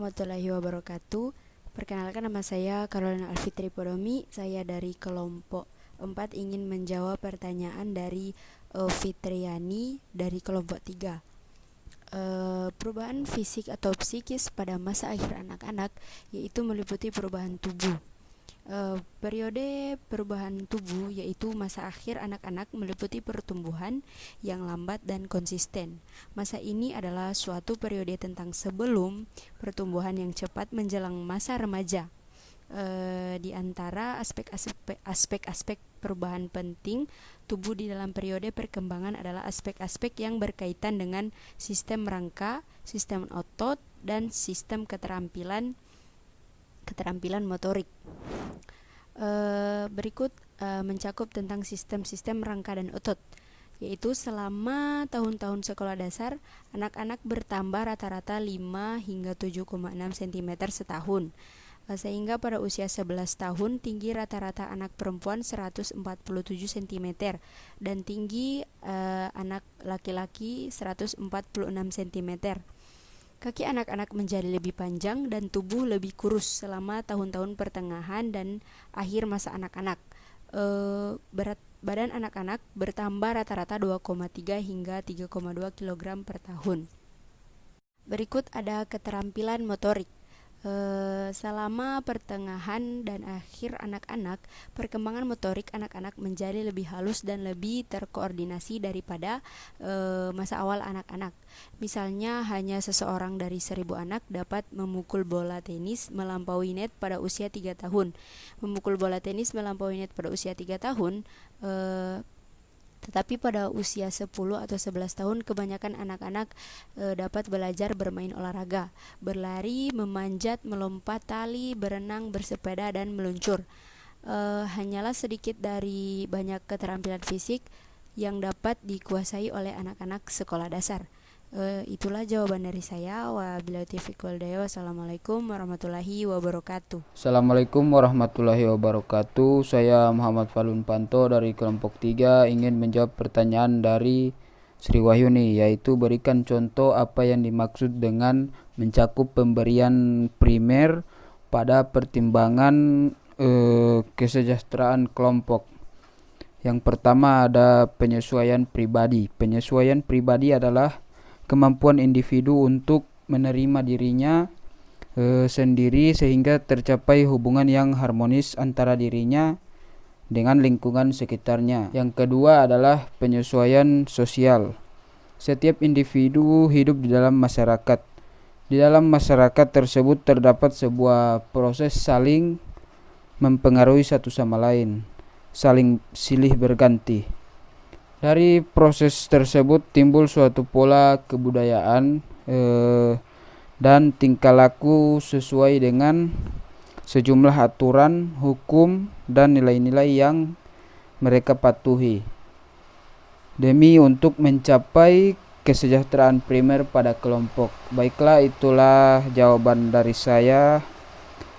warahmatullahi wabarakatuh. Perkenalkan, nama saya Carolina Alfitri Podomi. Saya dari kelompok 4 ingin menjawab pertanyaan dari Fitriani dari kelompok 3. Perubahan fisik atau psikis pada masa akhir anak-anak yaitu meliputi perubahan tubuh. Periode perubahan tubuh yaitu masa akhir anak-anak meliputi pertumbuhan yang lambat dan konsisten. Masa ini adalah suatu periode tentang sebelum pertumbuhan yang cepat menjelang masa remaja. Di antara aspek-aspek perubahan penting tubuh di dalam periode perkembangan adalah aspek-aspek yang berkaitan dengan sistem rangka, sistem otot, dan sistem keterampilan motorik. Berikut mencakup tentang sistem-sistem rangka dan otot, yaitu selama tahun-tahun sekolah dasar, anak-anak bertambah rata-rata 5 hingga 7,6 cm setahun, sehingga pada usia 11 tahun tinggi rata-rata anak perempuan 147 cm dan tinggi anak laki-laki 146 cm. Kaki anak-anak menjadi lebih panjang dan tubuh lebih kurus selama tahun-tahun pertengahan dan akhir masa anak-anak. Berat badan anak-anak bertambah rata-rata 2,3 hingga 3,2 kg per tahun. Berikut ada keterampilan motorik. Selama pertengahan dan akhir anak-anak, perkembangan motorik anak-anak menjadi lebih halus dan lebih terkoordinasi daripada masa awal anak-anak. Misalnya, hanya seseorang dari 1000 anak dapat memukul bola tenis melampaui net pada usia 3 tahun. Memukul bola tenis melampaui net pada usia 3 tahun, tetapi pada usia 10 atau 11 tahun kebanyakan anak-anak dapat belajar bermain olahraga, berlari, memanjat, melompat tali, berenang, bersepeda, dan meluncur. Hanyalah sedikit dari banyak keterampilan fisik yang dapat dikuasai oleh anak-anak sekolah dasar. Itulah jawaban dari saya. Wabillahi taufiq wal hidayah. Wassalamualaikum warahmatullahi wabarakatuh. Assalamualaikum warahmatullahi wabarakatuh. Saya Muhammad Falun Panto dari kelompok 3 ingin menjawab pertanyaan dari Sri Wahyuni, yaitu berikan contoh apa yang dimaksud dengan mencakup pemberian primer pada pertimbangan kesejahteraan kelompok. Yang pertama ada penyesuaian pribadi. Penyesuaian pribadi adalah kemampuan individu untuk menerima dirinya sendiri sehingga tercapai hubungan yang harmonis antara dirinya dengan lingkungan sekitarnya. Yang kedua adalah penyesuaian sosial. Setiap individu hidup di dalam masyarakat. Di dalam masyarakat tersebut terdapat sebuah proses saling mempengaruhi satu sama lain, saling silih berganti. Dari proses tersebut timbul suatu pola kebudayaan dan tingkah laku sesuai dengan sejumlah aturan, hukum, dan nilai-nilai yang mereka patuhi demi untuk mencapai kesejahteraan primer pada kelompok. Baiklah, itulah jawaban dari saya.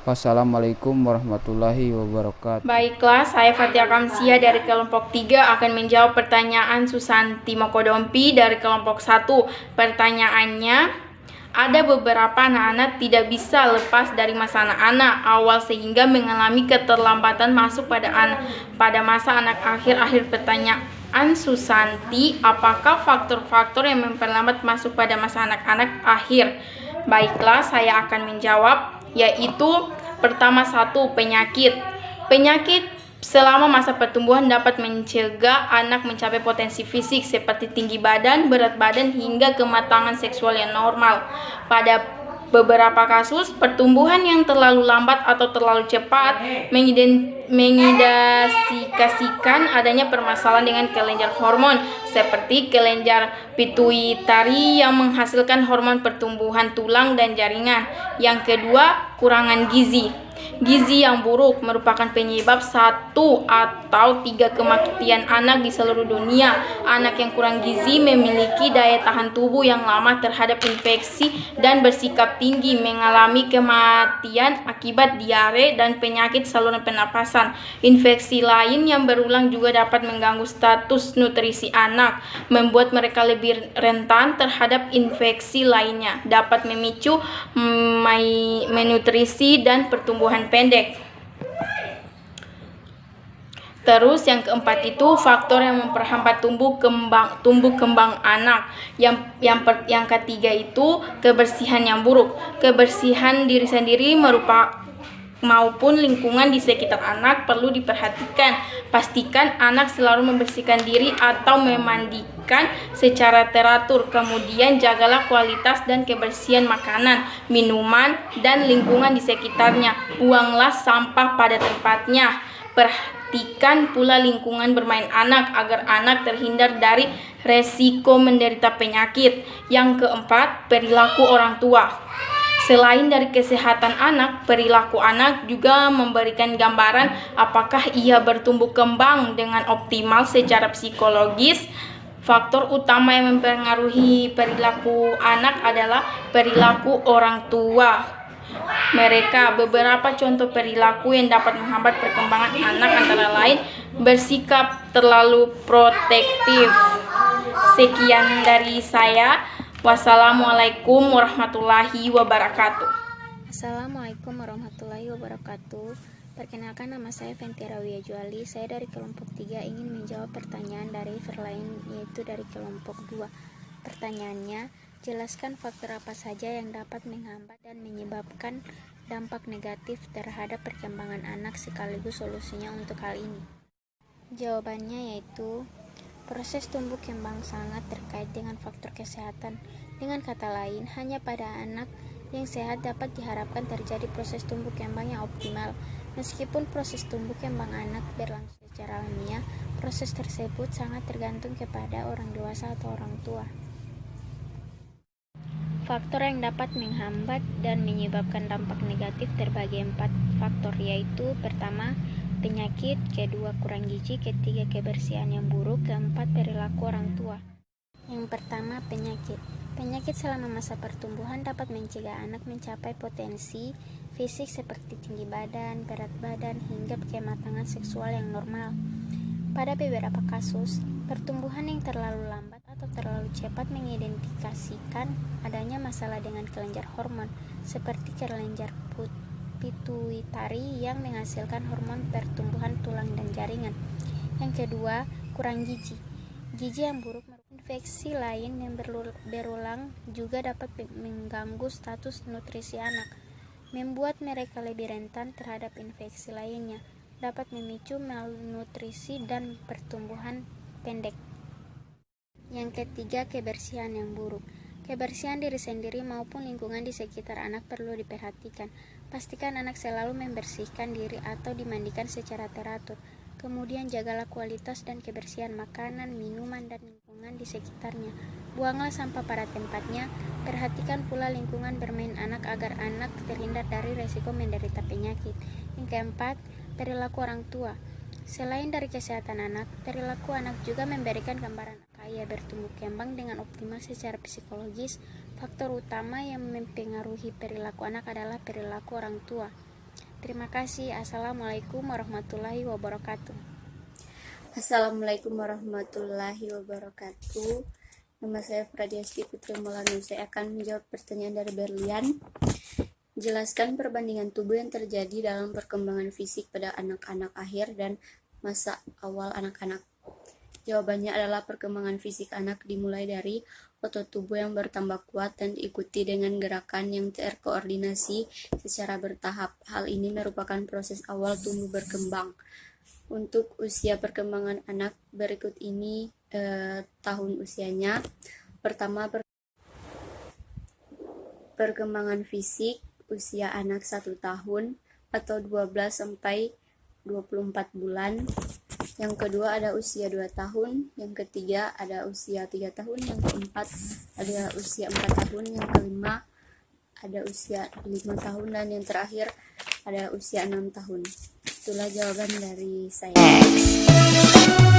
Wassalamualaikum warahmatullahi wabarakatuh. Baiklah, saya Fatia Kamsia dari kelompok 3 akan menjawab pertanyaan Susanti Mokodompi dari kelompok 1. Pertanyaannya, ada beberapa anak-anak tidak bisa lepas dari masa anak-anak awal sehingga mengalami keterlambatan masuk pada masa anak akhir pertanyaan Susanti, apakah faktor-faktor yang memperlambat masuk pada masa anak-anak akhir? Baiklah, saya akan menjawab, yaitu pertama, 1, penyakit. Penyakit selama masa pertumbuhan dapat mencegah anak mencapai potensi fisik seperti tinggi badan, berat badan, hingga kematangan seksual yang normal. Pada beberapa kasus, pertumbuhan yang terlalu lambat atau terlalu cepat mengindikasikan adanya permasalahan dengan kelenjar hormon seperti kelenjar pituitari yang menghasilkan hormon pertumbuhan tulang dan jaringan. Yang kedua, kurangan gizi. Gizi yang buruk merupakan penyebab 1 atau 3 kematian anak di seluruh dunia. Anak yang kurang gizi memiliki daya tahan tubuh yang lemah terhadap infeksi dan bersikap tinggi, mengalami kematian akibat diare dan penyakit saluran pernapasan. Infeksi lain yang berulang juga dapat mengganggu status nutrisi anak, membuat mereka lebih rentan terhadap infeksi lainnya, dapat memicu malnutrisi dan pertumbuhan pendek. Terus yang keempat itu faktor yang memperhambat tumbuh kembang anak. Yang ketiga itu kebersihan yang buruk. Kebersihan diri sendiri maupun lingkungan di sekitar anak perlu diperhatikan. Pastikan anak selalu membersihkan diri atau memandikan secara teratur. Kemudian jagalah kualitas dan kebersihan makanan, minuman, dan lingkungan di sekitarnya. Buanglah sampah pada tempatnya. Perhatikan pula lingkungan bermain anak agar anak terhindar dari resiko menderita penyakit. Yang keempat, perilaku orang tua. Selain dari kesehatan anak, perilaku anak juga memberikan gambaran apakah ia bertumbuh kembang dengan optimal secara psikologis. Faktor utama yang mempengaruhi perilaku anak adalah perilaku orang tua. Beberapa contoh perilaku yang dapat menghambat perkembangan anak antara lain bersikap terlalu protektif. Sekian dari saya. Wassalamualaikum warahmatullahi wabarakatuh. Assalamualaikum warahmatullahi wabarakatuh. Perkenalkan, nama saya Ventira Wiyajuali. Saya dari kelompok 3 ingin menjawab pertanyaan dari Verlaine, yaitu dari kelompok 2. Pertanyaannya, jelaskan faktor apa saja yang dapat menghambat dan menyebabkan dampak negatif terhadap perkembangan anak sekaligus solusinya untuk hal ini. Jawabannya yaitu proses tumbuh kembang sangat terkait dengan faktor kesehatan. Dengan kata lain, hanya pada anak yang sehat dapat diharapkan terjadi proses tumbuh kembang yang optimal. Meskipun proses tumbuh kembang anak berlangsung secara alamiah, proses tersebut sangat tergantung kepada orang dewasa atau orang tua. Faktor yang dapat menghambat dan menyebabkan dampak negatif terbagi 4 faktor, yaitu pertama, penyakit, kedua kurang gizi, ketiga kebersihan yang buruk, keempat perilaku orang tua. Yang pertama, penyakit. Penyakit selama masa pertumbuhan dapat mencegah anak mencapai potensi fisik seperti tinggi badan, berat badan, hingga kematangan seksual yang normal. Pada beberapa kasus, pertumbuhan yang terlalu lambat atau terlalu cepat mengindikasikan adanya masalah dengan kelenjar hormon, seperti kelenjar pituitari yang menghasilkan hormon pertumbuhan tulang dan jaringan. Yang kedua, kurang gizi. Gizi yang buruk merupakan infeksi lain yang berulang juga dapat mengganggu status nutrisi anak, membuat mereka lebih rentan terhadap infeksi lainnya, dapat memicu malnutrisi dan pertumbuhan pendek. Yang ketiga, kebersihan yang buruk. Kebersihan diri sendiri maupun lingkungan di sekitar anak perlu diperhatikan. Pastikan anak selalu membersihkan diri atau dimandikan secara teratur. Kemudian jagalah kualitas dan kebersihan makanan, minuman, dan lingkungan di sekitarnya. Buanglah sampah pada tempatnya. Perhatikan pula lingkungan bermain anak agar anak terhindar dari resiko menderita penyakit. Yang keempat, perilaku orang tua. Selain dari kesehatan anak, perilaku anak juga memberikan gambaran ia bertumbuh kembang dengan optimal secara psikologis. Faktor utama yang mempengaruhi perilaku anak adalah perilaku orang tua. Terima kasih. Assalamualaikum warahmatullahi wabarakatuh. Assalamualaikum warahmatullahi wabarakatuh. Nama saya Pradiasti Putri Maulana. Saya akan menjawab pertanyaan dari Berlian. Jelaskan perbandingan tubuh yang terjadi dalam perkembangan fisik pada anak-anak akhir dan masa awal anak-anak. Jawabannya adalah perkembangan fisik anak dimulai dari otot tubuh yang bertambah kuat dan diikuti dengan gerakan yang terkoordinasi secara bertahap. Hal ini merupakan proses awal tumbuh berkembang. Untuk usia perkembangan anak berikut ini tahun usianya. Pertama, perkembangan fisik usia anak 1 tahun atau 12 sampai 24 bulan. Yang kedua ada usia 2 tahun, yang ketiga ada usia 3 tahun, yang keempat ada usia 4 tahun, yang kelima ada usia 5 tahun, dan yang terakhir ada usia 6 tahun. Itulah jawaban dari saya.